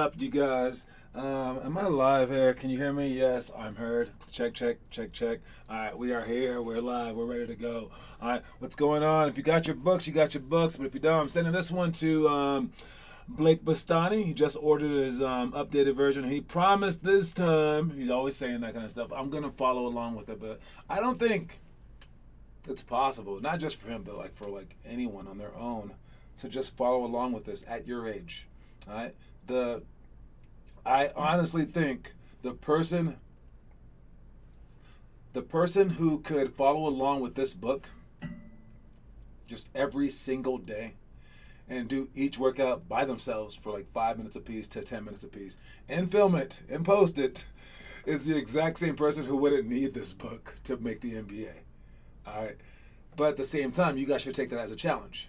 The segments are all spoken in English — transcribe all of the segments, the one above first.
up, you guys? Am I live here? Can you hear me? Yes, I'm heard. Check, check, check, check. All right, we are here. We're live. We're ready to go. All right, what's going on? If you got your books, you got your books. But if you don't, I'm sending this one to Blake Bastani. He just ordered his updated version. He promised this time. He's always saying that kind of stuff. I'm gonna follow along with it, but I don't think it's possible. Not just for him, but like for anyone on their own to just follow along with this at your age. All right. I honestly think the person who could follow along with this book just every single day and do each workout by themselves for like 5 minutes apiece to 10 minutes apiece and film it and post it is the exact same person who wouldn't need this book to make the NBA. All right. But at the same time, you guys should take that as a challenge.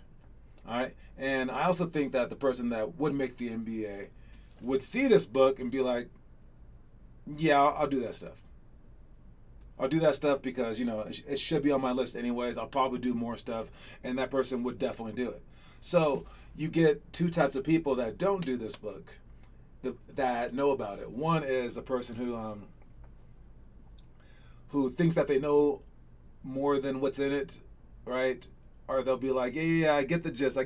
All right. And I also think that the person that would make the NBA would see this book and be like, yeah, I'll do that stuff. I'll do that stuff because, it should be on my list anyways. I'll probably do more stuff. And that person would definitely do it. So you get two types of people that don't do this book that know about it. One is a person who thinks that they know more than what's in it, right? Or they'll be like, yeah, I get the gist,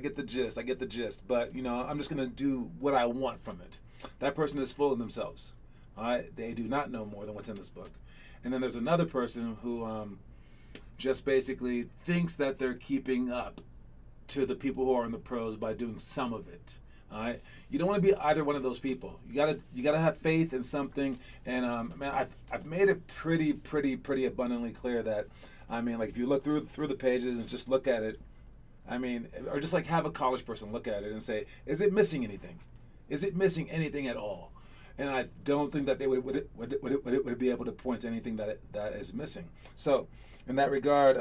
but, I'm just going to do what I want from it. That person is full of themselves, all right? They do not know more than what's in this book. And then there's another person who just basically thinks that they're keeping up to the people who are in the pros by doing some of it, all right? You don't want to be either one of those people. You gotta have faith in something. And, man, I've made it pretty abundantly clear that, if you look through the pages and just look at it, or just like have a college person look at it and say, is it missing anything? Is it missing anything at all? And I don't think that they would be able to point to anything that is missing. So in that regard,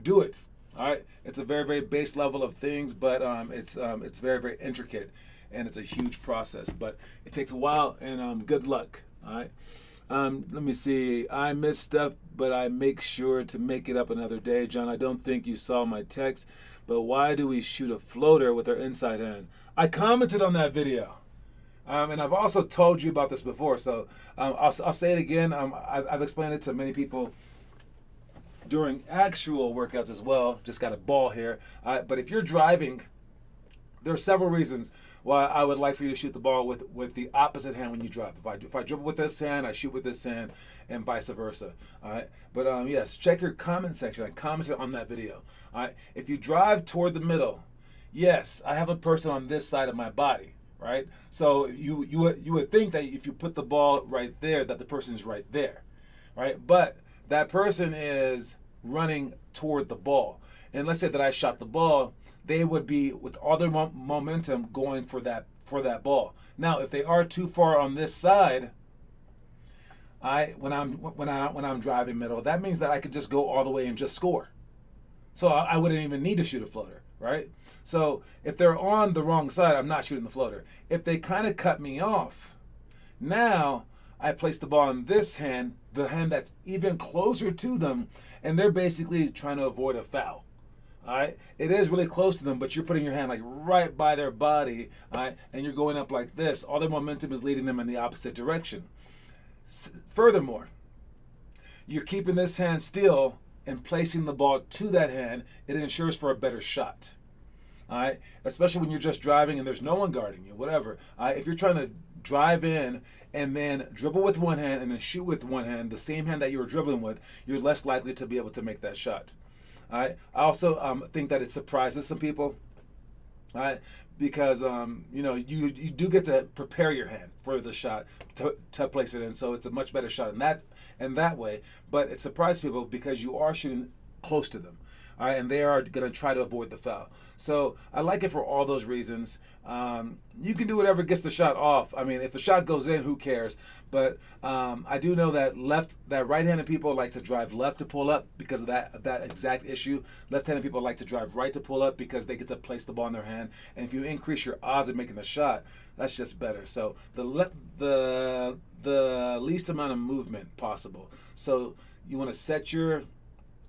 do it. All right. It's a very, very base level of things, but it's very, very intricate, and it's a huge process. But it takes a while, and good luck. All right. Let me see. I miss stuff, but I make sure to make it up another day. John, I don't think you saw my text, but why do we shoot a floater with our inside hand? I commented on that video. And I've also told you about this before, so I'll say it again. I've explained it to many people during actual workouts as well. Just got a ball here. But if you're driving, there are several reasons why I would like for you to shoot the ball with the opposite hand when you drive. If I dribble with this hand, I shoot with this hand, and vice versa. All right. But yes, check your comment section. I commented on that video. All right. If you drive toward the middle, yes, I have a person on this side of my body. Right. So you would think that if you put the ball right there, that the person is right there. Right. But that person is running toward the ball. And let's say that I shot the ball, they would be with all their momentum going for that ball. Now, if they are too far on this side, when I'm driving middle, that means that I could just go all the way and just score. So I wouldn't even need to shoot a floater, right? So if they're on the wrong side, I'm not shooting the floater. If they kind of cut me off, now I place the ball in this hand, the hand that's even closer to them, and they're basically trying to avoid a foul. All right, it is really close to them, but you're putting your hand like right by their body, all right, and you're going up like this. All their momentum is leading them in the opposite direction. Furthermore, you're keeping this hand still and placing the ball to that hand. It ensures for a better shot. All right, especially when you're just driving and there's no one guarding you, whatever. If you're trying to drive in and then dribble with one hand and then shoot with one hand, the same hand that you were dribbling with, you're less likely to be able to make that shot. All right. I also think that it surprises some people, all right, because you do get to prepare your hand for the shot to place it in, so it's a much better shot in that way. But it surprises people because you are shooting close to them, all right, and they are going to try to avoid the foul. So I like it for all those reasons. You can do whatever gets the shot off. If the shot goes in, who cares? But I do know that right-handed people like to drive left to pull up because of that exact issue. Left-handed people like to drive right to pull up because they get to place the ball in their hand. And if you increase your odds of making the shot, that's just better. So the least amount of movement possible. So you want to set your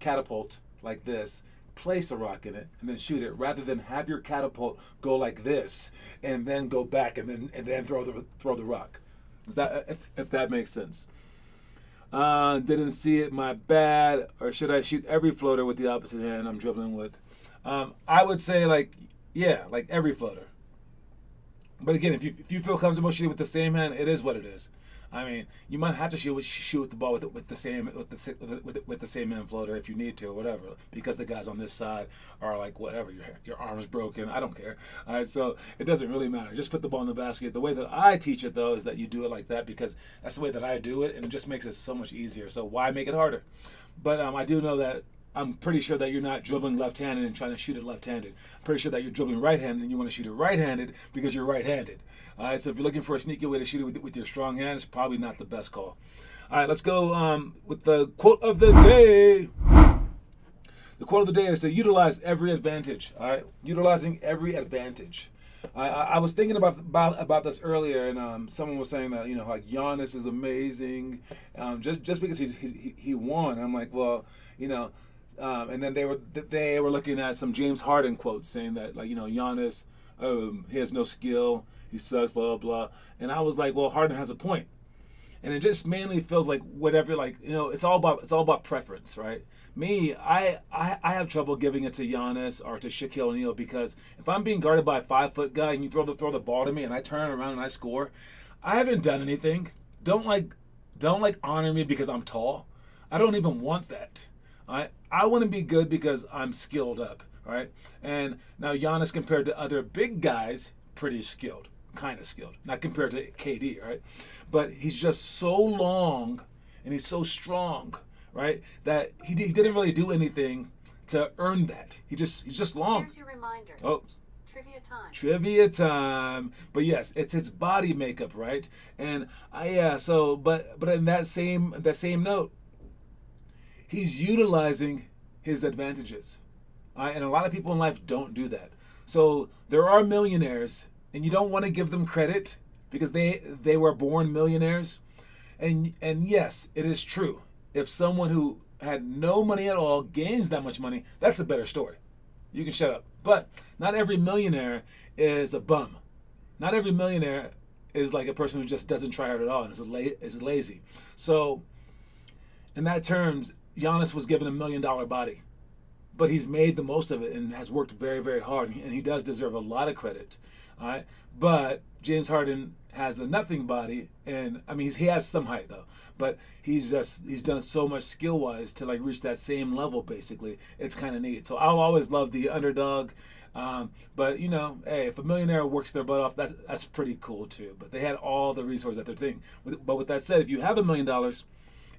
catapult like this, place a rock in it and then shoot it, rather than have your catapult go like this and then go back and then throw the rock. Is that, if that makes sense? Didn't see it, my bad. Or should I shoot every floater with the opposite hand I'm dribbling with? I would say like every floater. But again, if you feel comfortable shooting with the same hand, it is what it is. I mean, you might have to shoot the ball with the same hand floater if you need to or whatever, because the guys on this side are like whatever, your arm's broken. I don't care. All right, so it doesn't really matter. Just put the ball in the basket. The way that I teach it though is that you do it like that, because that's the way that I do it, and it just makes it so much easier. So why make it harder? But I do know that I'm pretty sure that you're not dribbling left-handed and trying to shoot it left-handed. I'm pretty sure that you're dribbling right-handed and you want to shoot it right-handed because you're right-handed. All right, so if you're looking for a sneaky way to shoot it with your strong hand, it's probably not the best call. All right, let's go with the quote of the day. The quote of the day is to utilize every advantage. All right, utilizing every advantage. I was thinking about this earlier, and someone was saying that, like Giannis is amazing, just because he won. I'm like, well, and then they were looking at some James Harden quotes saying that, like, Giannis, he has no skill, he sucks, blah blah blah. And I was like, well, Harden has a point, and it just mainly feels like whatever, like, it's all about preference, right? Me, I have trouble giving it to Giannis or to Shaquille O'Neal, because if I'm being guarded by a 5-foot guy and you throw the ball to me and I turn around and I score, I haven't done anything. Don't honor me because I'm tall. I don't even want that. I want to be good because I'm skilled up, right? And now Giannis, compared to other big guys, pretty skilled, kind of skilled. Not compared to KD, right? But he's just so long and he's so strong, right? That he didn't really do anything to earn that. He's just long. Here's your reminder. Oh. Trivia time. But yes, it's his body makeup, right? And but in that same note, he's utilizing his advantages. And a lot of people in life don't do that. So there are millionaires, and you don't want to give them credit because they were born millionaires. And yes, it is true. If someone who had no money at all gains that much money, that's a better story. You can shut up. But not every millionaire is a bum. Not every millionaire is like a person who just doesn't try hard at all and is lazy. So in that terms, Giannis was given $1 million body, but he's made the most of it and has worked very, very hard, and he does deserve a lot of credit. All right, but James Harden has a nothing body, and I mean he has some height though, but he's done so much skill wise to like reach that same level. Basically, it's kind of neat. So I'll always love the underdog. But hey, if a millionaire works their butt off, that's pretty cool too. But they had all the resources at their thing. But with that said, if you have $1 million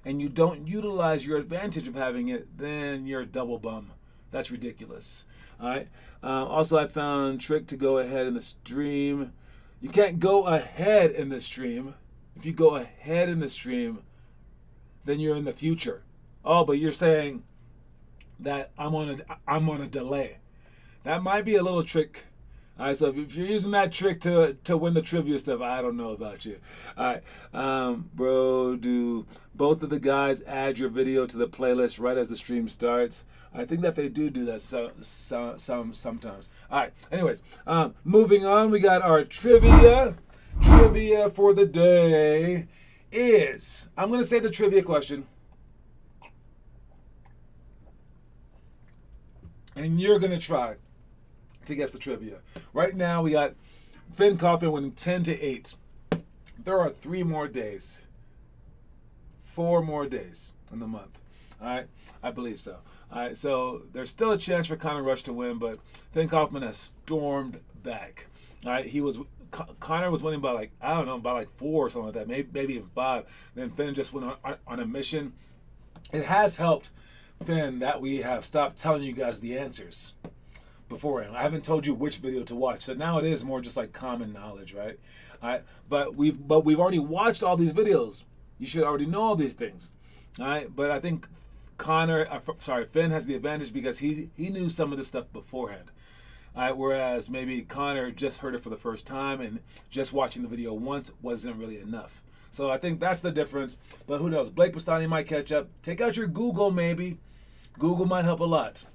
and you don't utilize your advantage of having it, then you're a double bum. That's ridiculous. All right. Also, I found trick to go ahead in the stream. You can't go ahead in the stream. If you go ahead in the stream, then you're in the future. Oh, but you're saying that I'm on a delay. That might be a little trick. All right, so if you're using that trick to win the trivia stuff, I don't know about you. All right, bro, do both of the guys add your video to the playlist right as the stream starts? I think that they do that sometimes. All right, anyways, moving on, we got our trivia. Trivia for the day is, I'm going to say the trivia question, and you're going to try to guess the trivia. Right now, we got Finn Kaufman winning 10-8. There are 4 more days in the month. All right, I believe so. All right, so there's still a chance for Connor Rush to win, but Finn Kaufman has stormed back. All right, Connor was winning by like 4 or something like that, maybe even 5. Then Finn just went on a mission. It has helped Finn that we have stopped telling you guys the answers beforehand. I haven't told you which video to watch, so now it is more just like common knowledge, right? All right, but we've already watched all these videos. You should already know all these things. All right, but I think Finn has the advantage because he knew some of this stuff beforehand. All right, whereas maybe Connor just heard it for the first time and just watching the video once wasn't really enough. So I think that's the difference. But who knows? Blake Bastani might catch up. Take out your Google, maybe. Google might help a lot.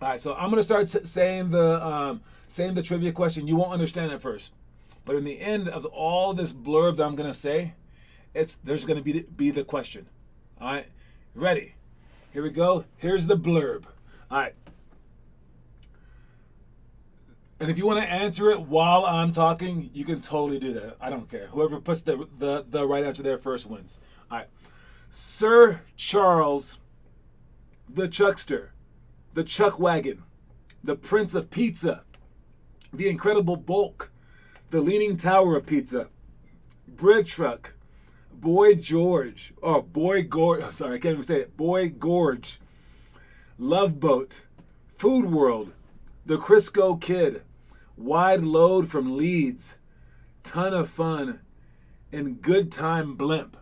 All right, so I'm gonna start saying the trivia question. You won't understand it first, but in the end of all this blurb that I'm gonna say, there's gonna be the question. All right, ready? Here we go. Here's the blurb. All right. And if you want to answer it while I'm talking, you can totally do that. I don't care. Whoever puts the right answer there first wins. All right. Sir Charles, the Chuckster, the Chuck Wagon, the Prince of Pizza, the Incredible Bulk, the Leaning Tower of Pizza, Bread Truck, Boy George, sorry, I can't even say it. Boy Gorge, Love Boat, Food World, the Crisco Kid, Wide Load from Leeds, Ton of Fun, and Good Time Blimp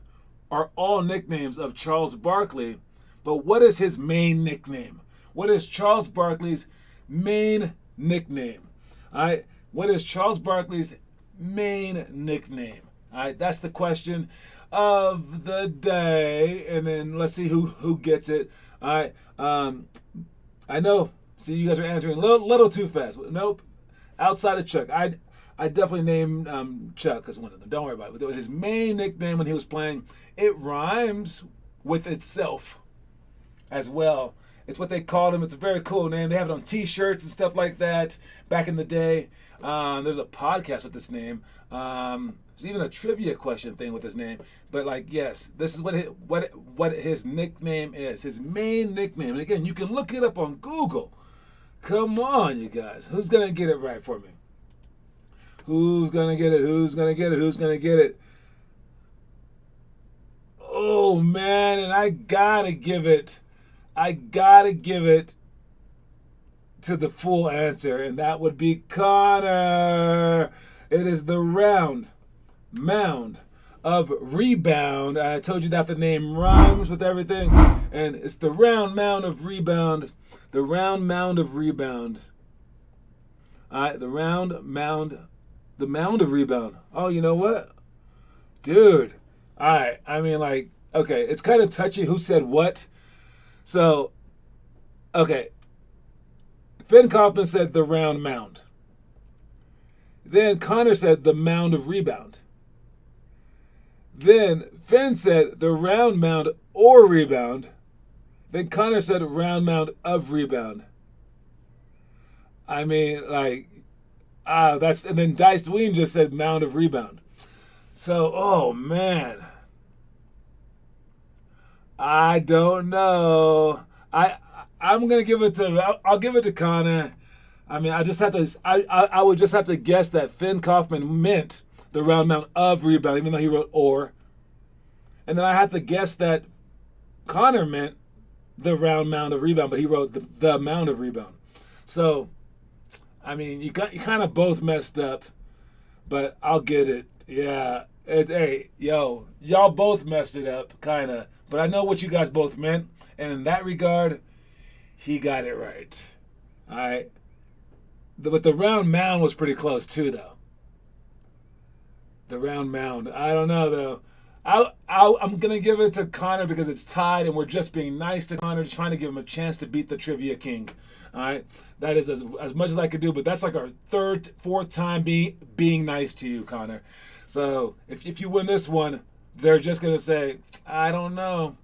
are all nicknames of Charles Barkley. But what is his main nickname? What is Charles Barkley's main nickname? All right, what is Charles Barkley's main nickname? All right, that's the question of the day, and then let's see who gets it. All right, I know. See, you guys are answering a little too fast. Nope. Outside of Chuck, I definitely named Chuck as one of them. Don't worry about it. But his main nickname when he was playing, it rhymes with itself as well. It's what they called him. It's a very cool name. They have it on T-shirts and stuff like that back in the day. There's a podcast with this name. There's even a trivia question thing with his name. But like, yes, this is what his nickname is. His main nickname. And again, you can look it up on Google. Come on, you guys. Who's gonna get it right for me? Who's gonna get it? Who's gonna get it? Who's gonna get it? Oh man, and I gotta give it to the full answer, and that would be Connor. It is the round mound of rebound. I told you that the name rhymes with everything, and it's the round mound of rebound. The round mound of rebound. All right, the mound of rebound. Oh, you know what? Dude. All right, I mean, like, okay, it's kind of touchy who said what. So, okay. Finn Kaufman said the round mound. Then Connor said the mound of rebound. Then Finn said the round mound or rebound. Then Connor said round mound of rebound. I mean, like, and then Dice Dween just said mound of rebound. So, oh man. I don't know. I'm gonna give it to. I'll give it to Connor. I mean, I just have to. I would just have to guess that Finn Kaufman meant the round mound of rebound, even though he wrote or. And then I have to guess that Connor meant the round mound of rebound, but he wrote the mound of rebound. So, I mean, you kind of both messed up, but I'll get it. Yeah. Hey, yo, y'all both messed it up, kind of. But I know what you guys both meant, and in that regard, he got it right. All right. But the round mound was pretty close too, though. The round mound. I don't know though. I'm gonna give it to Connor because it's tied, and we're just being nice to Connor, just trying to give him a chance to beat the trivia king. All right. That is as much as I could do, but that's like our fourth time being nice to you, Connor. So if you win this one, they're just gonna say, I don't know.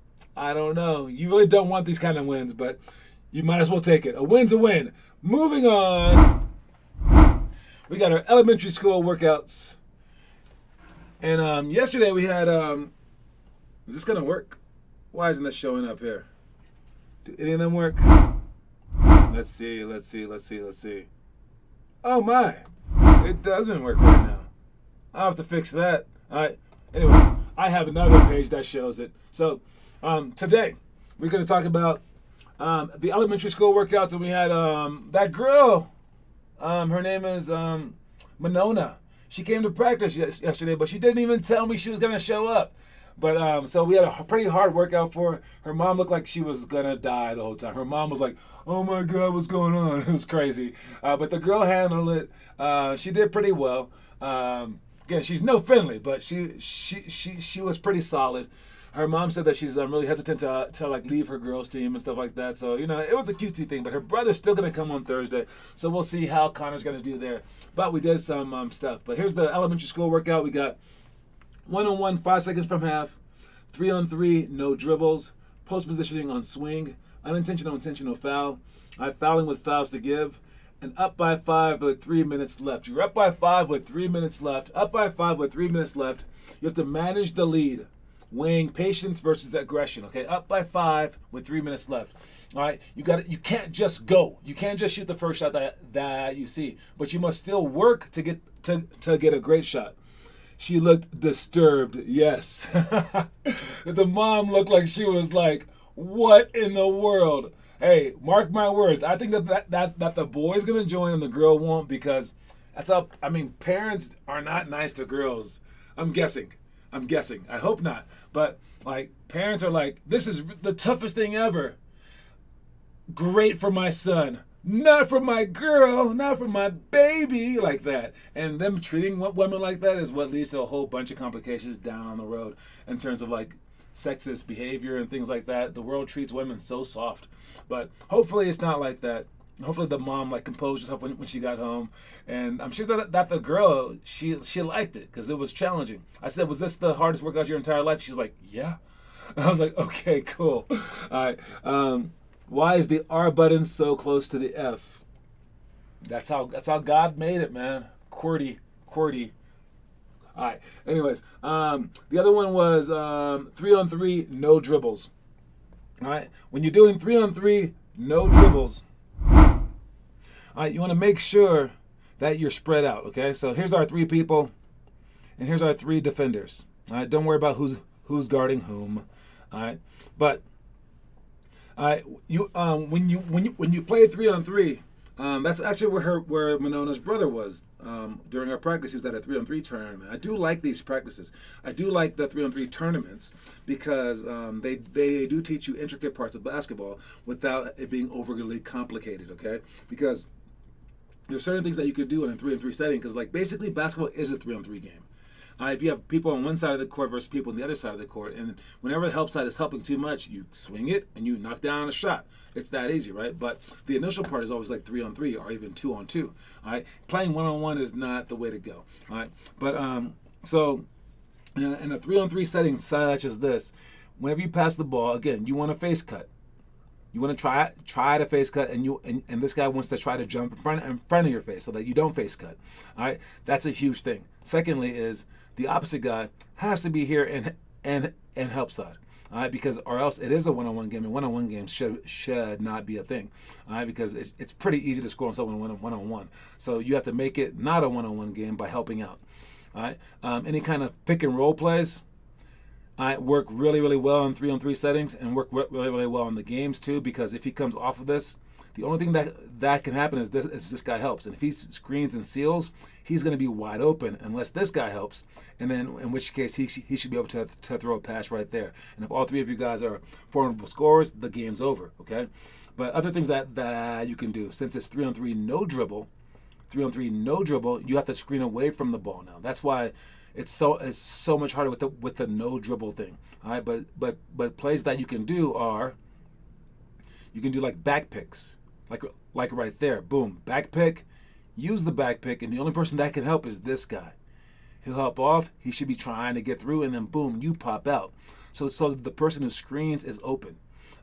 You really don't want these kind of wins, but you might as well take it. A win's a win. Moving on. We got our elementary school workouts. And yesterday we had, is this going to work? Why isn't this showing up here? Do any of them work? Let's see. Oh my, it doesn't work right now. I'll have to fix that. All right. Anyway, I have another page that shows it. So today we're going to talk about the elementary school workouts, and we had that girl. Her name is Monona. She came to practice yesterday, but she didn't even tell me she was going to show up. But so we had a pretty hard workout for her. Her mom looked like she was going to die the whole time. Her mom was like, oh my God, what's going on? It was crazy. But the girl handled it. She did pretty well. Again, she's no Finley, but she was pretty solid. her mom said that she's really hesitant to like leave her girls team and stuff like that. So it was a cutesy thing. But her brother's still gonna come on Thursday, so we'll see how Connor's gonna do there. But we did some stuff. But here's the elementary school workout. We got 1-on-1, 5 seconds from half, 3-on-3, no dribbles, post positioning on swing, unintentional, intentional foul, fouling with fouls to give, and up by 5 with 3 minutes left. You're up by 5 with 3 minutes left. Up by 5 with 3 minutes left. You have to manage the lead, weighing patience versus aggression. Okay, up by 5 with 3 minutes left. All right, you can't just go. You can't just shoot the first shot that you see, but you must still work to get a great shot. She looked disturbed. Yes, the mom looked like she was like, "What in the world?" Hey, mark my words. I think that the boy's gonna join and the girl won't, because that's how. I mean, parents are not nice to girls. I'm guessing. I hope not. But like, parents are like, "This is the toughest thing ever. Great for my son, not for my girl, not for my baby," like that. And them treating women like that is what leads to a whole bunch of complications down the road in terms of like sexist behavior and things like that. The world treats women so soft, but hopefully it's not like that. Hopefully the mom like composed herself when she got home, and I'm sure that the girl she liked it because it was challenging. I said, "Was this the hardest workout of your entire life?" She's like, "Yeah." I was like, "Okay, cool." All right. Why is the R button so close to the F? That's how God made it, man. QWERTY. All right. Anyways, the other one was 3-on-3, no dribbles. All right. When you're doing 3-on-3, no dribbles, all right, you want to make sure that you're spread out. Okay. So here's our 3 people, and here's our 3 defenders. All right. Don't worry about who's guarding whom. All right. But when you play 3-on-3. That's actually where Monona's brother was during our practice. He was at a 3-on-3 tournament. I do like these practices. I do like the 3-on-3 tournaments because they do teach you intricate parts of basketball without it being overly complicated. Okay, because there's certain things that you could do in a 3-on-3 setting. Because like basically basketball is a 3-on-3 game. If you have people on one side of the court versus people on the other side of the court, and whenever the help side is helping too much, you swing it and you knock down a shot. It's that easy, right? But the initial part is always like 3-on-3 or even 2-on-2. All right, playing 1-on-1 is not the way to go. All right, but so in a 3-on-3 setting such as this, whenever you pass the ball, again, you want a face cut. You want to try to face cut, and this guy wants to try to jump in front of your face so that you don't face cut. All right, that's a huge thing. Secondly, is the opposite guy has to be here and help side. All right, because or else it is a 1-on-1 game, and 1-on-1 games should not be a thing. All right, because it's pretty easy to score on someone 1-on-1. So you have to make it not a 1-on-1 game by helping out. All right, any kind of pick and roll plays, work really, really well in 3-on-3 settings, and work really, really well in the games too. Because if he comes off of this, the only thing that can happen is this guy helps, and if he screens and seals, he's going to be wide open unless this guy helps, and then in which case he should be able to throw a pass right there. And if all 3 of you guys are formidable scorers, the game's over. Okay, but other things that you can do, since it's 3-on-3 no dribble, you have to screen away from the ball now. That's why it's so much harder with the no dribble thing. All right, but plays that you can do are, you can do like back picks. Like right there, boom, back pick, use the back pick, and the only person that can help is this guy. He'll help off, he should be trying to get through, and then boom, you pop out. So the person who screens is open.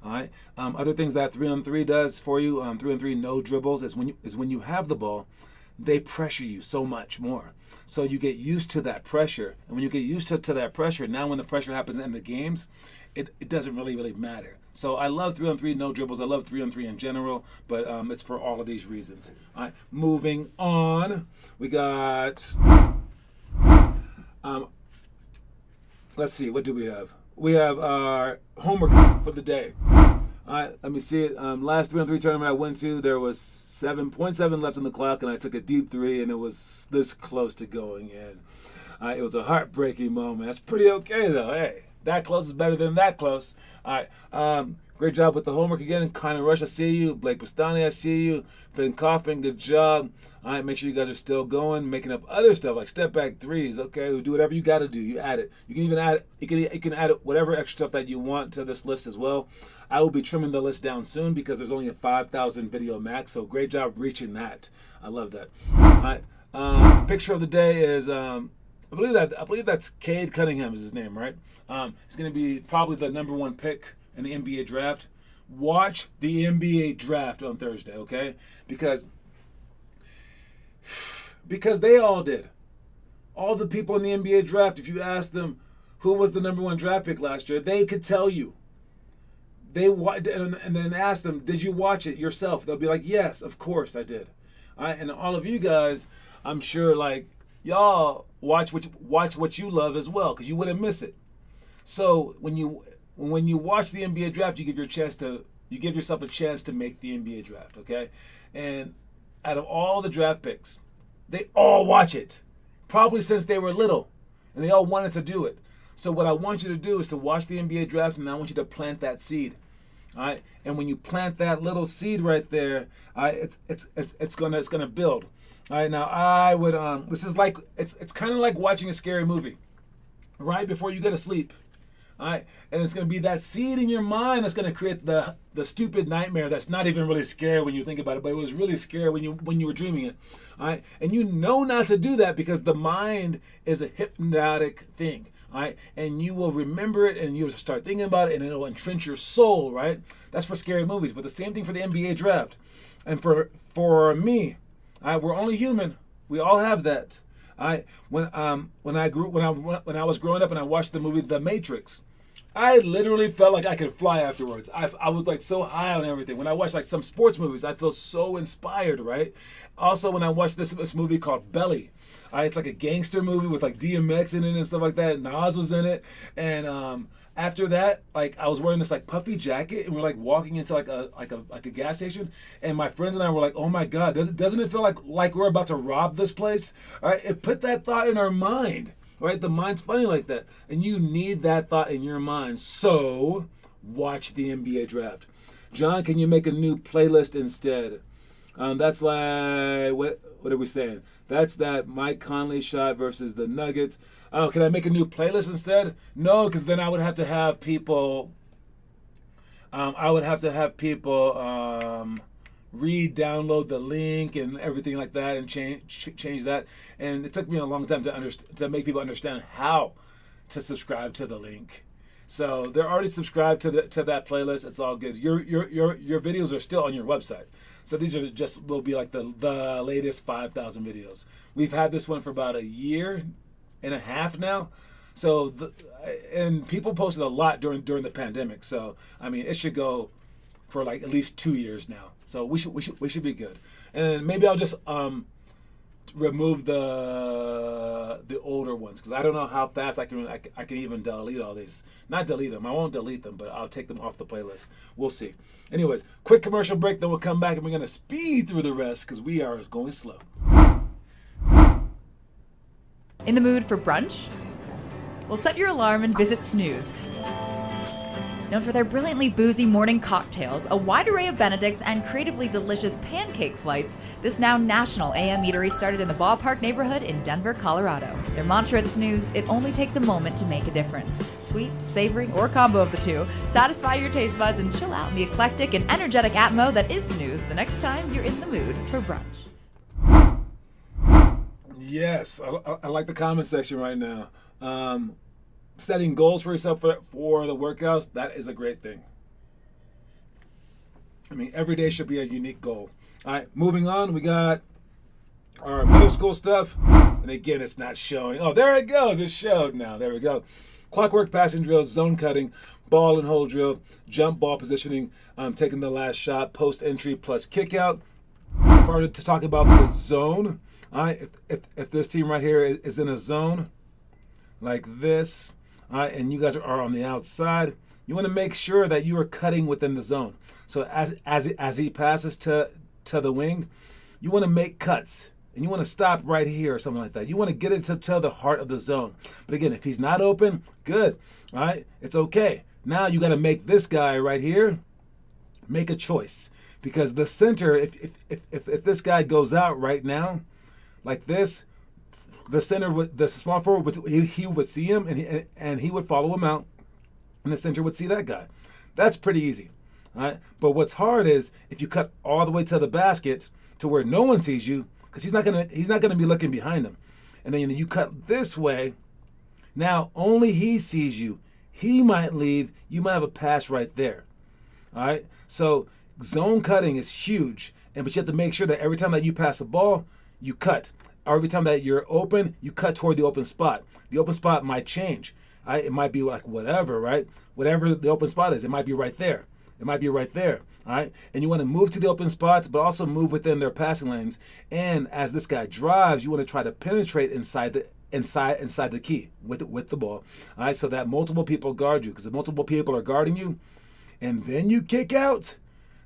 All right. Other things that 3-on-3 does for you, 3-on-3 no dribbles, is when you have the ball, they pressure you so much more. So you get used to that pressure, and when you get used to that pressure, now when the pressure happens in the games, it doesn't really matter. So I love 3-on-3 no dribbles. I love 3-on-3 in general, but it's for all of these reasons. All right, moving on, we got. Let's see, what do we have? We have our homework for the day. All right, let me see it. Last 3-on-3 tournament I went to, there was 7.7 left on the clock, and I took a deep 3, and it was this close to going in. It was a heartbreaking moment. That's pretty okay though. Hey, that close is better than that close. All right. Great job with the homework again. Connor Rush, I see you. Blake Bastani, I see you. Finn Kaufman, good job. All right, make sure you guys are still going, making up other stuff like step back threes. Okay, do whatever you got to do. You add it. You can even add it. You can add whatever extra stuff that you want to this list as well. I will be trimming the list down soon because there's only a 5,000 video max. So great job reaching that. I love that. All right. Picture of the day is I believe that's Cade Cunningham is his name, right? He's going to be probably the number 1 pick in the NBA draft. Watch the NBA draft on Thursday, okay? Because they all did. All the people in the NBA draft, if you ask them who was the number 1 draft pick last year, they could tell you. And then ask them, did you watch it yourself? They'll be like, yes, of course I did. All right? And all of you guys, I'm sure, like, y'all watch what you love as well, because you wouldn't miss it. So when you watch the NBA draft, you give yourself a chance to make the NBA draft, okay? And out of all the draft picks, they all watch it, probably since they were little, and they all wanted to do it. So what I want you to do is to watch the NBA draft, and I want you to plant that seed, all right? And when you plant that little seed right there, it's gonna build. All right, now I would this is like it's kind of like watching a scary movie, right before you go to sleep. All right, and it's going to be that seed in your mind that's going to create the stupid nightmare that's not even really scary when you think about it, but it was really scary when you were dreaming it. All right, and you know not to do that because the mind is a hypnotic thing. All right, and you will remember it and you'll start thinking about it and it'll entrench your soul. Right, that's for scary movies, but the same thing for the NBA draft, and for me, all right, we're only human. We all have that. When I was growing up and I watched the movie The Matrix, I literally felt like I could fly afterwards. I was like so high on everything. When I watch like some sports movies, I feel so inspired, right? Also, when I watched this movie called Belly, it's like a gangster movie with like DMX in it and stuff like that. Nas was in it, and after that, like I was wearing this like puffy jacket, and we're like walking into like a gas station, and my friends and I were like, "Oh my God, doesn't it feel like we're about to rob this place?" All right, it put that thought in our mind. Right, the mind's funny like that, and you need that thought in your mind. So, watch the NBA draft. John, can you make a new playlist instead? That's like what are we saying? That's that Mike Conley shot versus the Nuggets. Oh, can I make a new playlist instead? No, because then I would have to have people. Re-download the link and everything like that, and change that. And it took me a long time to make people understand how to subscribe to the link. So they're already subscribed to that playlist. It's all good. Your videos are still on your website. So these will be like the latest 5,000 videos. We've had this one for about a year and a half now. So and people posted a lot during the pandemic. So I mean, it should go for like at least 2 years now. So we should be good. And maybe I'll just remove the older ones because I don't know how fast I can even delete all these. Not delete them. I won't delete them, but I'll take them off the playlist. We'll see. Anyways, quick commercial break, then we'll come back and we're gonna speed through the rest because we are going slow. In the mood for brunch? Well, set your alarm and visit Snooze. Known for their brilliantly boozy morning cocktails, a wide array of Benedicts, and creatively delicious pancake flights, this now national AM eatery started in the Ballpark neighborhood in Denver, Colorado. Their mantra at Snooze, it only takes a moment to make a difference. Sweet, savory, or a combo of the two, satisfy your taste buds and chill out in the eclectic and energetic atmo that is Snooze the next time you're in the mood for brunch. Yes, I like the comment section right now. Setting goals for yourself for the workouts, that is a great thing. I mean, every day should be a unique goal. All right, moving on, we got our middle school stuff. And again, it's not showing. Oh, there it goes. It showed now. There we go. Clockwork passing drills, zone cutting, ball and hold drill, jump ball positioning, taking the last shot, post entry plus kick out. Started to talk about the zone. All right, if this team right here is in a zone like this, all right, and you guys are on the outside, you want to make sure that you are cutting within the zone. So as he passes to the wing, you want to make cuts, and you want to stop right here or something like that. You want to get it to the heart of the zone. But again, if he's not open, good. All right, it's okay. Now you got to make this guy right here make a choice, because the center, if this guy goes out right now like this, the center would, the small forward would, he would see him and he would follow him out, and the center would see that guy. That's pretty easy. All right? But what's hard is if you cut all the way to the basket to where no one sees you, because he's not gonna be looking behind him, and then you cut this way. Now only he sees you. He might leave. You might have a pass right there. All right. So zone cutting is huge, but you have to make sure that every time that you pass the ball, you cut. Or every time that you're open, you cut toward the open spot. The open spot might change. Right? It might be like whatever, right? Whatever the open spot is, it might be right there. It might be right there. All right. And you want to move to the open spots, but also move within their passing lanes. And as this guy drives, you want to try to penetrate inside the key with the ball. All right. So that multiple people guard you, because if multiple people are guarding you, and then you kick out,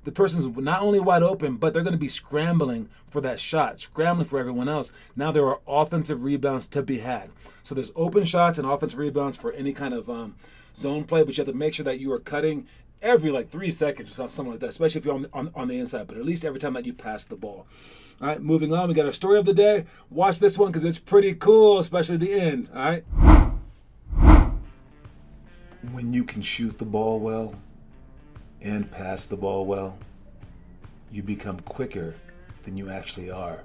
the person's not only wide open, but they're going to be scrambling for that shot, scrambling for everyone else. Now there are offensive rebounds to be had. So there's open shots and offensive rebounds for any kind of zone play, but you have to make sure that you are cutting every like 3 seconds or something like that, especially if you're on the inside, but at least every time that you pass the ball. All right, moving on, we got our story of the day. Watch this one because it's pretty cool, especially the end. All right. When you can shoot the ball well and pass the ball well, you become quicker than you actually are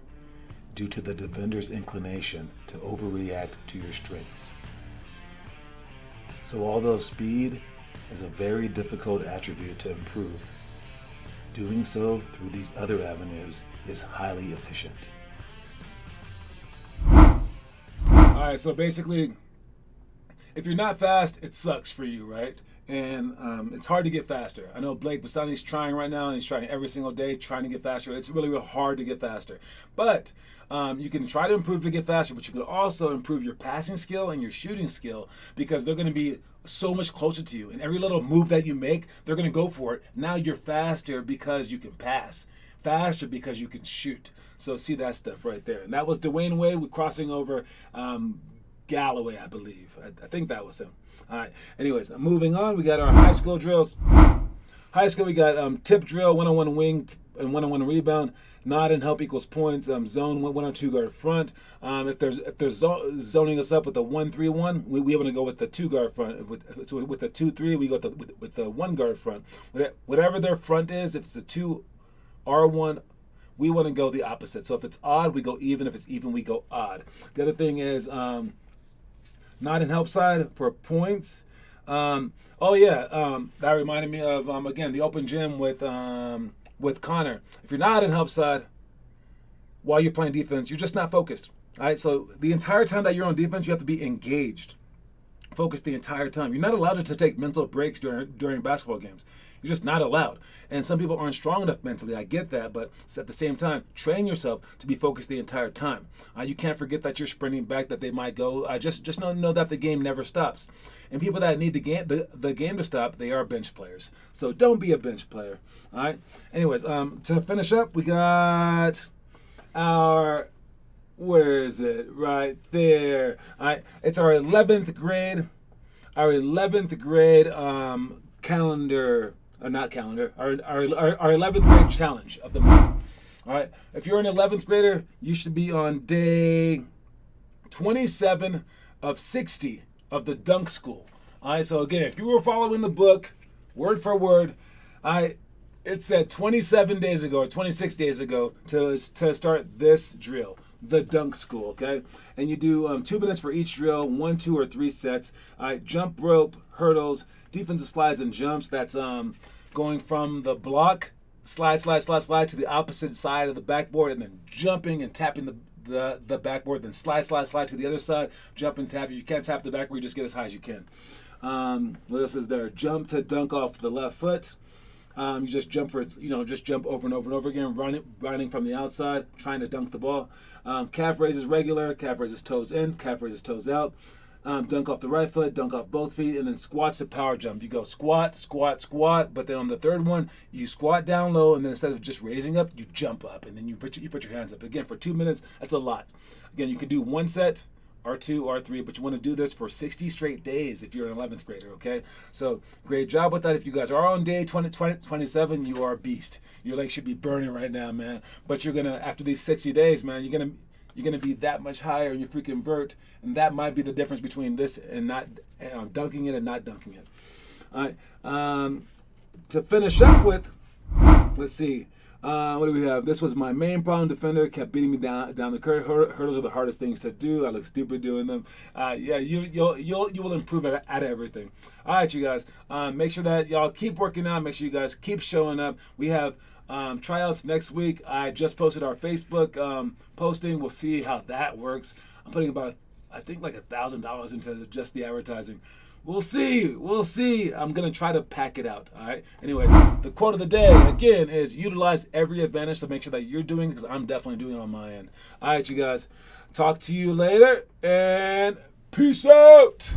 due to the defender's inclination to overreact to your strengths. So although speed is a very difficult attribute to improve, doing so through these other avenues is highly efficient. All right, so basically, if you're not fast, it sucks for you, right? And it's hard to get faster. I know Blake Bassani's trying right now, and he's trying every single day, trying to get faster. It's really, really hard to get faster. But you can try to improve to get faster, but you can also improve your passing skill and your shooting skill, because they're going to be so much closer to you. And every little move that you make, they're going to go for it. Now you're faster because you can pass, faster because you can shoot. So see that stuff right there. And that was Dwayne Wade with crossing over Galloway, I believe. I think that was him. All right. Anyways, moving on. We got our high school drills. High school, we got tip drill, one-on-one wing, and one-on-one rebound. Nod and help equals points. Zone 1-on-2 guard front. If there's zoning us up with a 1-3-1, we want to go with the 2 guard front. With the 2-3, we go with the 1 guard front. Whatever their front is, if it's a 2-R1, we want to go the opposite. So if it's odd, we go even. If it's even, we go odd. The other thing is nod and help side for points. That reminded me of again the open gym with Connor. If you're not in help side while you're playing defense, you're just not focused. All right, so the entire time that you're on defense, you have to be engaged, focused the entire time. You're not allowed to take mental breaks during basketball games. You're just not allowed. And some people aren't strong enough mentally. I get that, but at the same time, train yourself to be focused the entire time. You can't forget that you're sprinting back, that they might go. Just know that the game never stops. And people that need the game to stop, they are bench players. So don't be a bench player. All right. Anyways, to finish up, we got our, where is it? Right there. All right. It's our 11th grade. Our 11th grade calendar. Or not calendar, our 11th grade challenge of the month. All right, if you're an 11th grader, you should be on day 27 of 60 of the Dunk School. All right, so again, if you were following the book word for word, it said 27 days ago or 26 days ago to start this drill, the Dunk School, okay? And you do 2 minutes for each drill, 1, 2, or 3 sets. All right, jump rope, hurdles, defensive slides and jumps. That's going from the block, slide to the opposite side of the backboard, and then jumping and tapping the backboard, then slide to the other side, jump and tap. If you can't tap the backboard, you just get as high as you can. What else is there? Jump to dunk off the left foot. You just jump jump over and over and over again, running from the outside, trying to dunk the ball. Calf raises regular, calf raises toes in, calf raises toes out. Dunk off the right foot, dunk off both feet, and then squats to power jump. You go squat, but then on the third one, you squat down low, and then instead of just raising up, you jump up, and then you put your hands up. Again, for 2 minutes, that's a lot. Again, you can do 1 set R2, R3, but you want to do this for 60 straight days if you're an 11th grader, okay? So great job with that. If you guys are on day 27, you are a beast. Your legs should be burning right now, man. But you're going to, after these 60 days, man, you're going to be that much higher in your freaking vert, and that might be the difference between this and not dunking it and not dunking it. All right. To finish up with, let's see. What do we have? This was my main problem defender. Kept beating me down the curve. Hurdles are the hardest things to do. I look stupid doing them. Yeah, you will improve at everything. All right, you guys. Make sure that y'all keep working out. Make sure you guys keep showing up. We have tryouts next week. I just posted our Facebook posting. We'll see how that works. I'm putting about, I think, like $1,000 into just the advertising. We'll see. I'm going to try to pack it out. All right. Anyways, the quote of the day, again, is utilize every advantage to make sure that you're doing it, because I'm definitely doing it on my end. All right, you guys. Talk to you later, and peace out.